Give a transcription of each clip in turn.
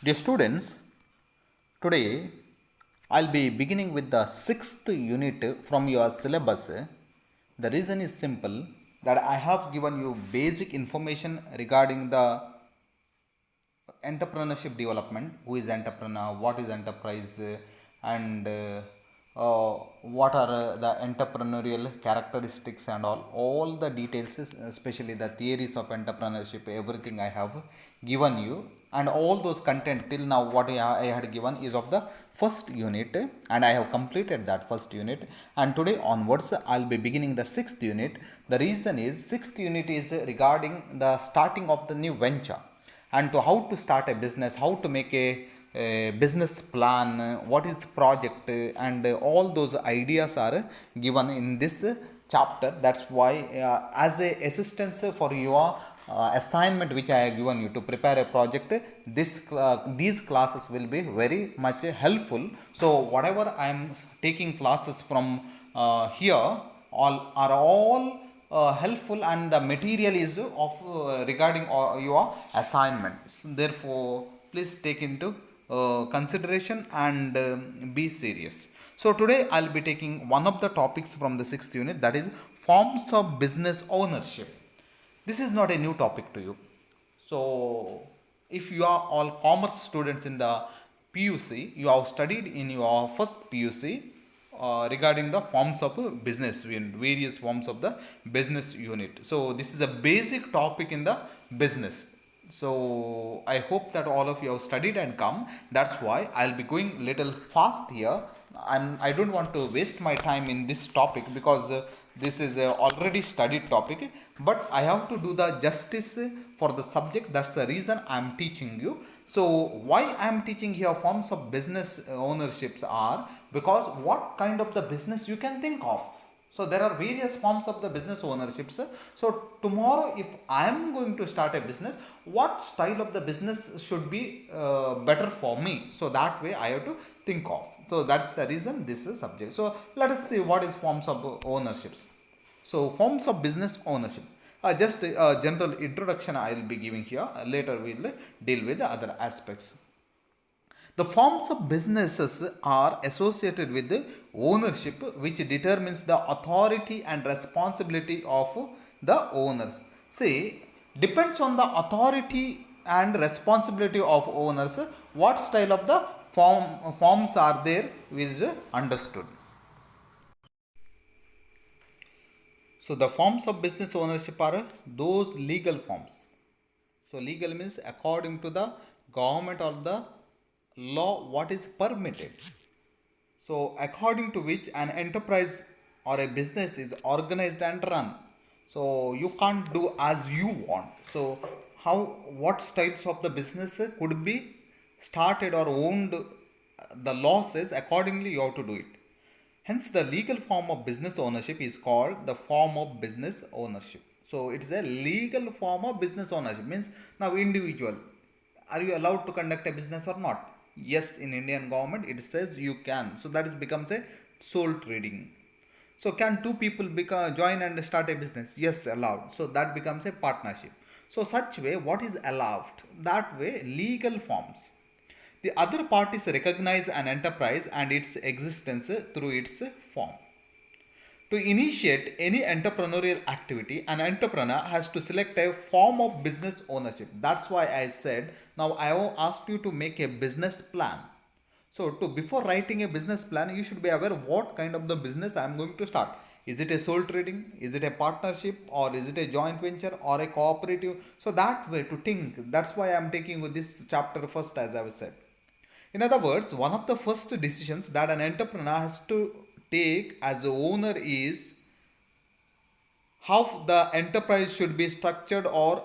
Dear students, today I'll be beginning with the sixth unit from your syllabus. The reason is simple that I have given you basic information regarding the entrepreneurship development, who is entrepreneur, what is enterprise, and what are the entrepreneurial characteristics and all the details, especially the theories of entrepreneurship, everything I have given you. And all those content till now what I had given is of the first unit, and I have completed that first unit, and today onwards I'll be beginning the sixth unit. The reason is sixth unit is regarding the starting of the new venture, and to how to start a business, how to make a business plan, what is project, and all those ideas are given in this chapter. That's why as a assistance for your assignment which I have given you to prepare a project, these classes will be very much helpful. So whatever I am taking classes from here all helpful, and the material is of regarding your assignments. Therefore please take into consideration and be serious. So today I'll be taking one of the topics from the sixth unit, that is forms of business ownership. This is not a new topic to you. So if you are all commerce students in the PUC, you have studied in your first PUC regarding the forms of business, various forms of the business unit. So this is a basic topic in the business. So I hope that all of you have studied and come. That's why I'll be going little fast here, and I don't want to waste my time in this topic because this is a already studied topic, but I have to do the justice for the subject. That's the reason I'm teaching you. So why I'm teaching here forms of business ownerships are because what kind of the business you can think of. So there are various forms of the business ownerships. So tomorrow if I am going to start a business, what style of the business should be better for me? So that way I have to think of. So that's the reason this is subject. So let us see what is forms of ownerships. So forms of business ownership. Just a general introduction I will be giving here. Later we will deal with the other aspects. The forms of businesses are associated with the ownership, which determines the authority and responsibility of the owners. See, depends on the authority and responsibility of owners, what style of the forms are there is understood. So the forms of business ownership are those legal forms. So legal means according to the government or the law what is permitted. So according to which an enterprise or a business is organized and run. So you can't do as you want. So how, what types of the business could be started or owned, the law says accordingly you have to do it. Hence, the legal form of business ownership is called the form of business ownership. So, it is a legal form of business ownership. Means now individual, are you allowed to conduct a business or not? Yes, in Indian government it says you can. So that is becomes a sole trading. So can two people join and start a business? Yes, allowed. So that becomes a partnership. So such way, what is allowed? That way, legal forms. The other parties recognize an enterprise and its existence through its form. To initiate any entrepreneurial activity, an entrepreneur has to select a form of business ownership. That's why I said now I have asked you to make a business plan. So to before writing a business plan, you should be aware what kind of the business I am going to start. Is it a sole trading? Is it a partnership? Or is it a joint venture or a cooperative? So that way to think. That's why I am taking this chapter first, as I have said. In other words, one of the first decisions that an entrepreneur has to take as a owner is how the enterprise should be structured or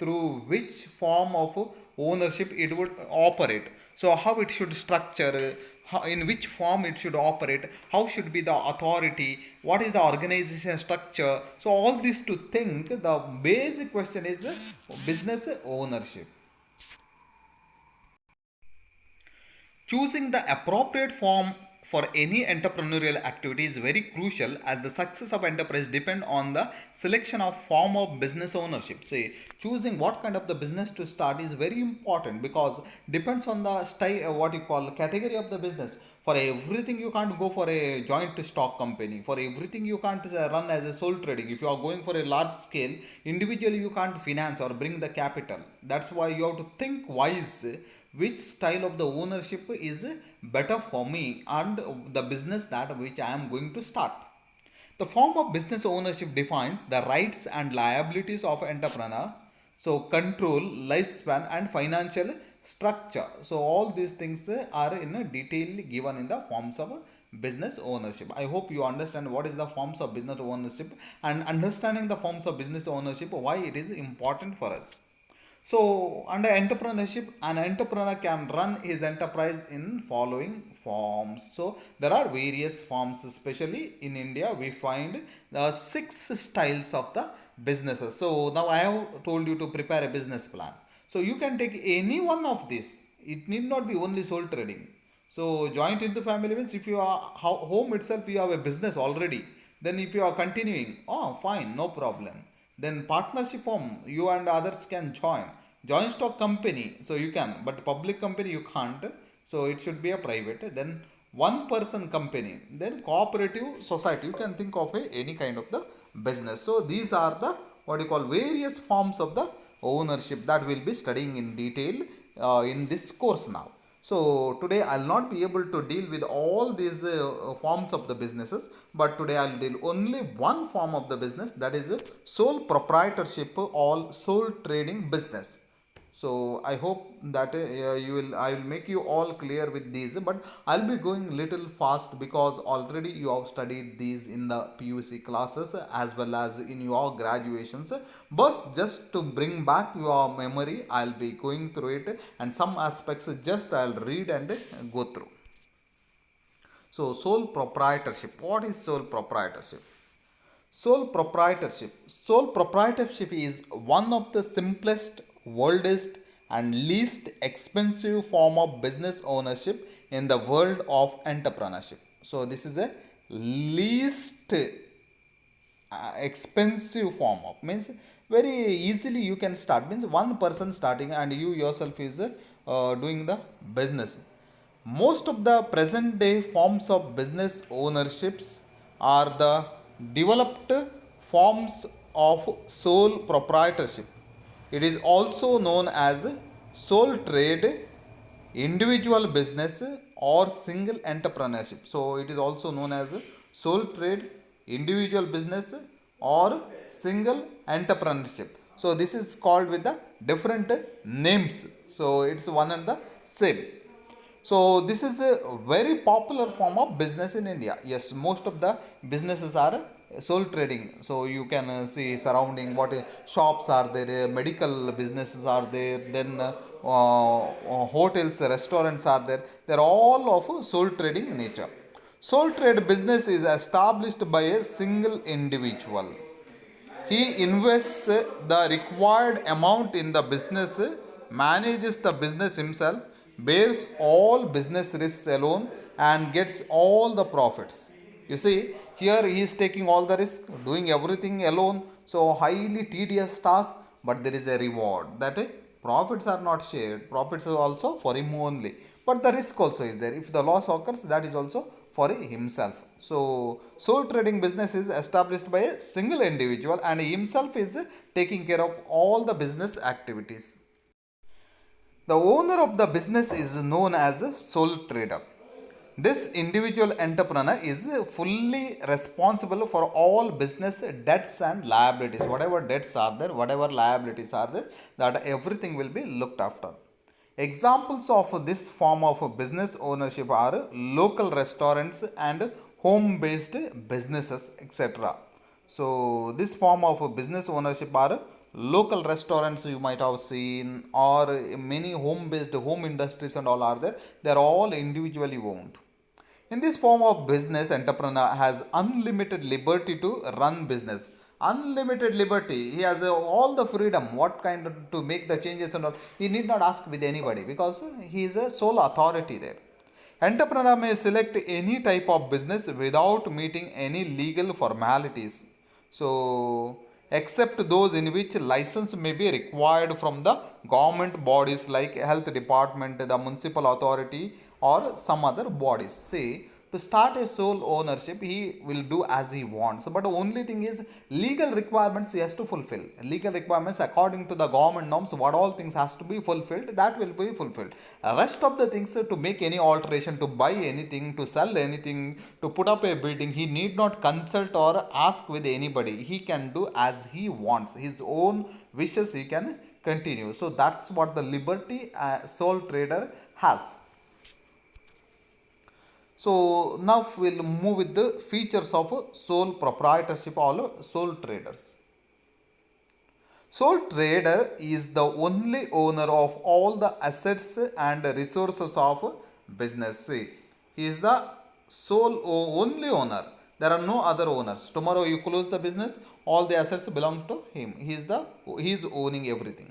through which form of ownership it would operate. So how it should structure, how, in which form it should operate, how should be the authority, what is the organization structure. So all this to think, the basic question is business ownership. Choosing the appropriate form for any entrepreneurial activity is very crucial, as the success of enterprise depend on the selection of form of business ownership. Say choosing what kind of the business to start is very important, because depends on the style, what you call category of the business. For everything you can't go for a joint stock company. For everything you can't run as a sole trading. If you are going for a large scale, individually you can't finance or bring the capital. That's why you have to think wise which style of the ownership is better for me and the business that which I am going to start. The form of business ownership defines the rights and liabilities of entrepreneur. So control, lifespan and financial structure. So all these things are in a detail given in the forms of business ownership. I hope you understand what is the forms of business ownership, and understanding the forms of business ownership, why it is important for us. So, under entrepreneurship, an entrepreneur can run his enterprise in following forms. So, there are various forms, especially in India. We find the six styles of the businesses. So, now I have told you to prepare a business plan. So, you can take any one of these. It need not be only sole trading. So, joint into family means if you are home itself, you have a business already. Then, if you are continuing, oh, fine, no problem. Then partnership form, you and others can join. Joint stock company, so you can, but public company you can't. So it should be a private. Then one person company, then cooperative society. You can think of any kind of the business. So these are the what you call various forms of the ownership that we'll be studying in detail in this course now. So today I'll not be able to deal with all these forms of the businesses, but today I'll deal only one form of the business, that is sole proprietorship or sole trading business. So I hope that I will make you all clear with these, but I'll be going little fast because already you have studied these in the PUC classes as well as in your graduations. But just to bring back your memory, I'll be going through it, and some aspects just I'll read and go through. So sole proprietorship. What is sole proprietorship? Sole proprietorship. Sole proprietorship is one of the simplest, oldest, and least expensive form of business ownership in the world of entrepreneurship. So this is a least expensive form of, means very easily you can start, means one person starting and you yourself is doing the business. Most of the present day forms of business ownerships are the developed forms of sole proprietorship. It is also known as sole trade, individual business, or single entrepreneurship. So it is also known as sole trade, individual business, or single entrepreneurship. So this is called with the different names. So it's one and the same. So this is a very popular form of business in India. Yes, most of the businesses are sole trading. So you can see surrounding what shops are there, medical businesses are there, then hotels, restaurants are there. They're all of sole trading nature. Sole trade business is established by a single individual. He invests the required amount in the business, manages the business himself, bears all business risks alone, and gets all the profits. You see, here he is taking all the risk, doing everything alone, so highly tedious task, but there is a reward. That profits are not shared, profits are also for him only, but the risk also is there. If the loss occurs, that is also for himself. So, sole trading business is established by a single individual, and himself is taking care of all the business activities. The owner of the business is known as a sole trader. This individual entrepreneur is fully responsible for all business debts and liabilities. Whatever debts are there, whatever liabilities are there, that everything will be looked after. Examples of this form of business ownership are local restaurants and home based businesses, etc. So, this form of business ownership are local restaurants you might have seen, or many home based home industries and all are there. They are all individually owned. In this form of business, entrepreneur has unlimited liberty to run business. Unlimited liberty. He has all the freedom. What kind of, to make the changes and all. He need not ask with anybody because he is a sole authority there. Entrepreneur may select any type of business without meeting any legal formalities. So, except those in which license may be required from the government bodies like health department, the municipal authority, or some other bodies. See, to start a sole ownership, he will do as he wants. But the only thing is legal requirements he has to fulfill. Legal requirements according to the government norms, what all things has to be fulfilled, that will be fulfilled. Rest of the things to make any alteration, to buy anything, to sell anything, to put up a building, he need not consult or ask with anybody. He can do as he wants. His own wishes he can continue. So that's what the liberty sole trader has. So now we'll move with the features of sole proprietorship or sole trader. Sole trader is the only owner of all the assets and resources of business. See, he is the only owner. There are no other owners. Tomorrow you close the business, all the assets belong to him. He is owning everything.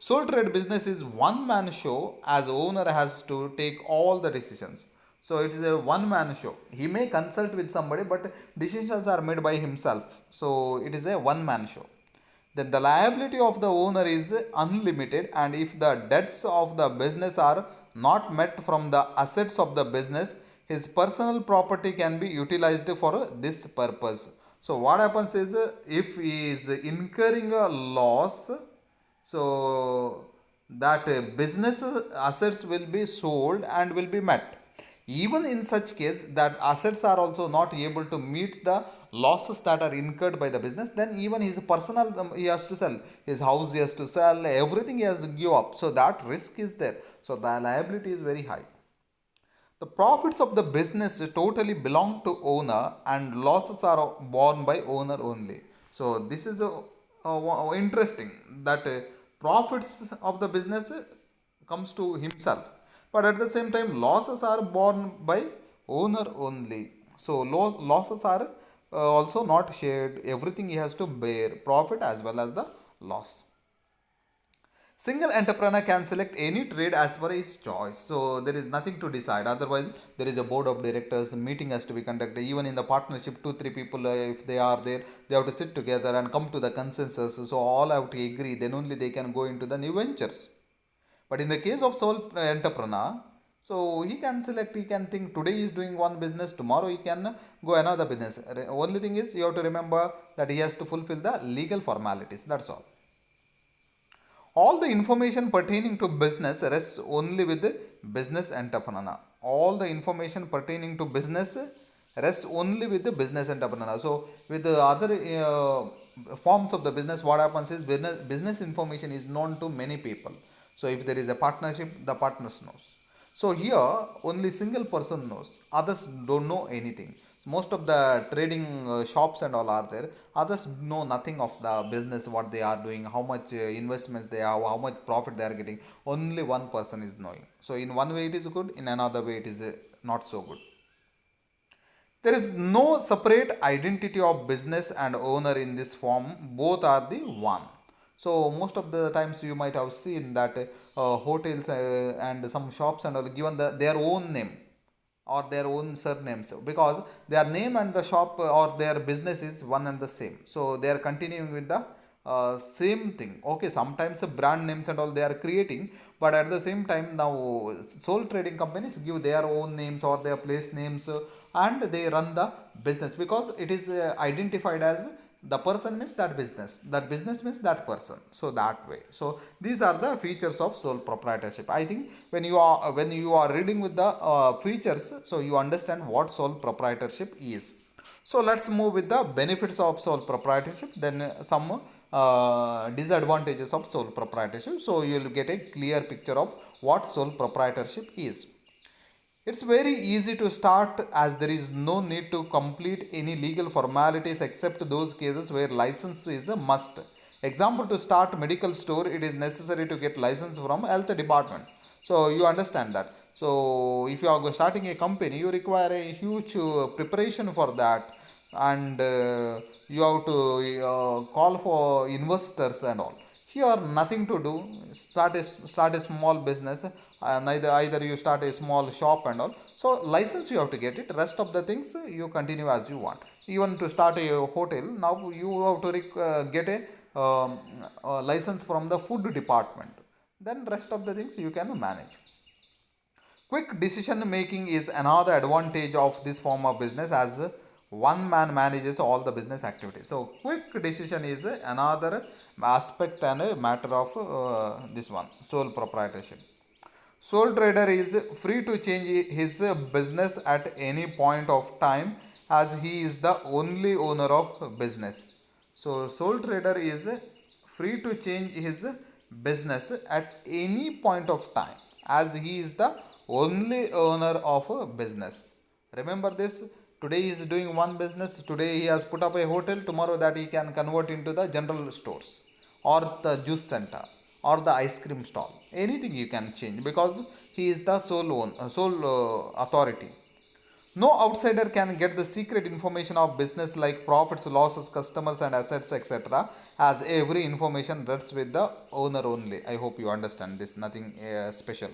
Sole trade business is one man show, as owner has to take all the decisions. So it is a one man show. He may consult with somebody, but decisions are made by himself. So it is a one man show. Then the liability of the owner is unlimited, and if the debts of the business are not met from the assets of the business, his personal property can be utilized for this purpose. So what happens is, if he is incurring a loss, so that business assets will be sold and will be met. Even in such case that assets are also not able to meet the losses that are incurred by the business, then even his personal he has to sell, his house he has to sell, everything he has to give up. So that risk is there. So the liability is very high. The profits of the business totally belong to owner, and losses are borne by owner only. So this is interesting that profits of the business comes to himself, but at the same time losses are borne by owner only. So losses are also not shared. Everything he has to bear, profit as well as the loss. Single entrepreneur can select any trade as per his choice. So there is nothing to decide. Otherwise, there is a board of directors, meeting has to be conducted. Even in the partnership, two, three people, if they are there, they have to sit together and come to the consensus. So all have to agree. Then only they can go into the new ventures. But in the case of sole entrepreneur, so he can select, he can think today he is doing one business, tomorrow he can go another business. Only thing is you have to remember that he has to fulfill the legal formalities. That's all. All the information pertaining to business rests only with the business entrepreneur. All the information pertaining to business rests only with the business entrepreneur. So with the other forms of the business, what happens is business information is known to many people. So if there is a partnership, the partners knows. So here only single person knows. Others don't know anything. Most of the trading shops and all are there. Others know nothing of the business, what they are doing, how much investments they have, how much profit they are getting. Only one person is knowing. So in one way it is good, in another way it is not so good. There is no separate identity of business and owner in this form. Both are the one. So most of the times you might have seen that hotels and some shops and all given their own name or their own surnames, because their name and the shop or their business is one and the same. So they are continuing with the same thing. Okay, sometimes brand names and all they are creating, but at the same time now sole trading companies give their own names or their place names, and they run the business because it is identified as the person means that business means that person. So that way, so these are the features of sole proprietorship. I think when you are reading with the features, so you understand what sole proprietorship is. So let's move with the benefits of sole proprietorship, then some disadvantages of sole proprietorship, so you will get a clear picture of what sole proprietorship is. It's very easy to start, as there is no need to complete any legal formalities except those cases where license is a must. Example, to start medical store, it is necessary to get license from health department. So you understand that. So if you are starting a company, you require a huge preparation for that, and you have to call for investors and all. here nothing to do. Start a small business. Neither either you start a small shop and all. So license you have to get it. Rest of the things you continue as you want. Even to start a hotel, now you have to get a license from the food department. Then rest of the things you can manage. Quick decision making is another advantage of this form of business, as one man manages all the business activities. So, quick decision is another aspect and a matter of this one sole proprietorship. Sole trader is free to change his business at any point of time, as he is the only owner of business. So, sole trader is free to change his business at any point of time, as he is the only owner of a business. Remember this, today he is doing one business, today he has put up a hotel, tomorrow that he can convert into the general stores or the juice center or the ice cream stall. Anything you can change because he is the sole authority. No outsider can get the secret information of business like profits, losses, customers, and assets, etc. As every information rests with the owner only. I hope you understand this. Nothing special.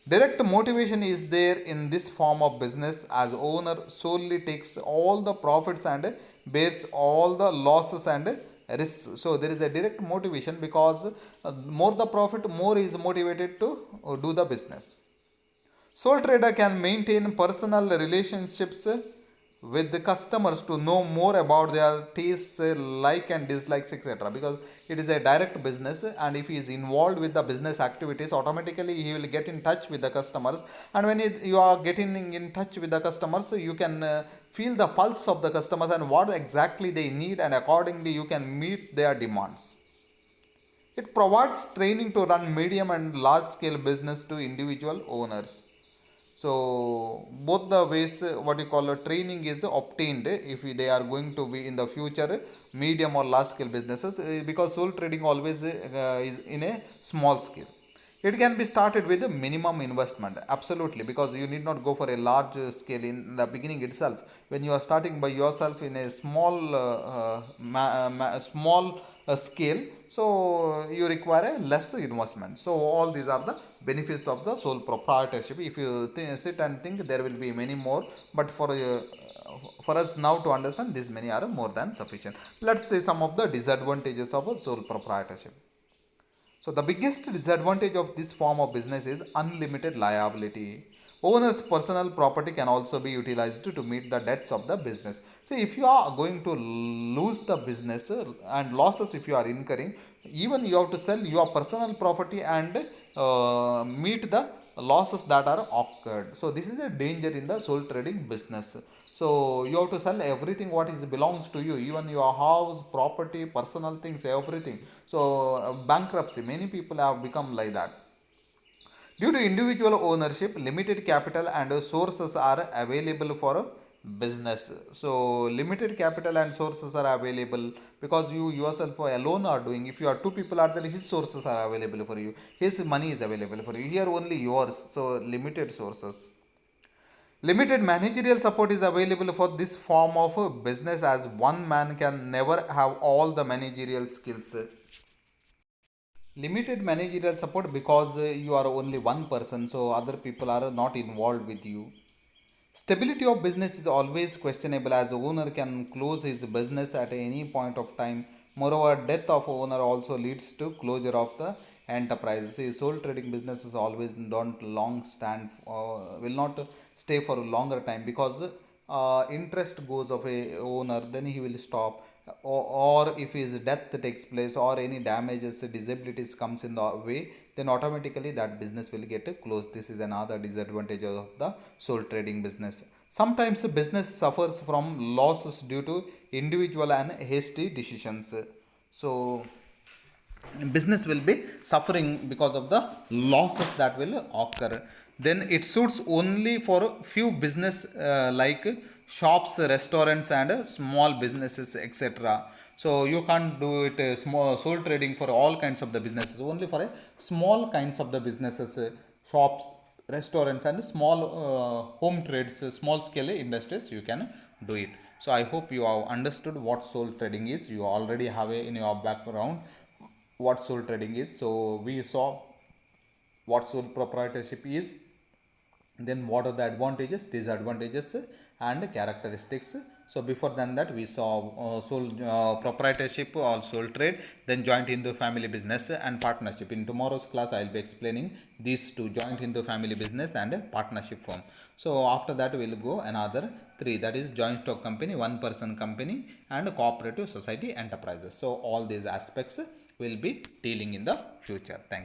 Direct motivation is there in this form of business, as owner solely takes all the profits and bears all the losses and risks. So there is a direct motivation because more the profit, more is motivated to do the business. Sole trader can maintain personal relationships with the customers to know more about their tastes, like and dislikes, etc. Because it is a direct business, and if he is involved with the business activities, automatically he will get in touch with the customers. And when you are getting in touch with the customers, you can feel the pulse of the customers and what exactly they need, and accordingly you can meet their demands. It provides training to run medium and large scale business to individual owners. So both the ways, what you call a training is obtained if they are going to be in the future medium or large scale businesses, because sole trading always is in a small scale. It can be started with a minimum investment, absolutely, because you need not go for a large scale in the beginning itself. When you are starting by yourself in a small scale, so you require a less investment. So all these are the benefits of the sole proprietorship. If you sit and think, there will be many more, but for us now to understand, these many are more than sufficient. Let's say some of the disadvantages of a sole proprietorship. So the biggest disadvantage of this form of business is unlimited liability. Owner's personal property can also be utilized to meet the debts of the business. See, if you are going to lose the business and losses if you are incurring, even you have to sell your personal property and meet the losses that are occurred. So this is a danger in the sole trading business. So you have to sell everything what is belongs to you, even your house, property, personal things, everything. So bankruptcy, many people have become like that. Due to individual ownership, limited capital and sources are available for business. So limited capital and sources are available because you yourself alone are doing. If you are two people are there, his sources are available for you. His money is available for you. Here only yours. So limited sources. Limited managerial support is available for this form of business, as one man can never have all the managerial skills. Limited managerial support because you are only one person, so other people are not involved with you. Stability of business is always questionable, as the owner can close his business at any point of time. Moreover, death of owner also leads to closure of the enterprise. See, sole trading businesses always don't long stand, will not stay for a longer time, because interest goes of a owner, then he will stop. Or if his death takes place or any damages, disabilities comes in the way, then automatically that business will get closed. This is another disadvantage of the sole trading business. Sometimes the business suffers from losses due to individual and hasty decisions. So business will be suffering because of the losses that will occur. Then it suits only for a few business like shops, restaurants, and small businesses, etc. So you can't do it small sole trading for all kinds of the businesses, only for a small kinds of the businesses, shops, restaurants, and small home trades, small scale industries, you can do it. So I hope you have understood what sole trading is. You already have a in your background. what sole trading is. So we saw what sole proprietorship is, then what are the advantages, disadvantages, and characteristics. So before than that we saw sole proprietorship or sole trade, then joint Hindu family business and partnership. In tomorrow's class I will be explaining these two, joint Hindu family business and partnership firm. So after that we will go another three, that is joint stock company, one person company, and cooperative society enterprises. So all these aspects will be dealing in the future. Thank you.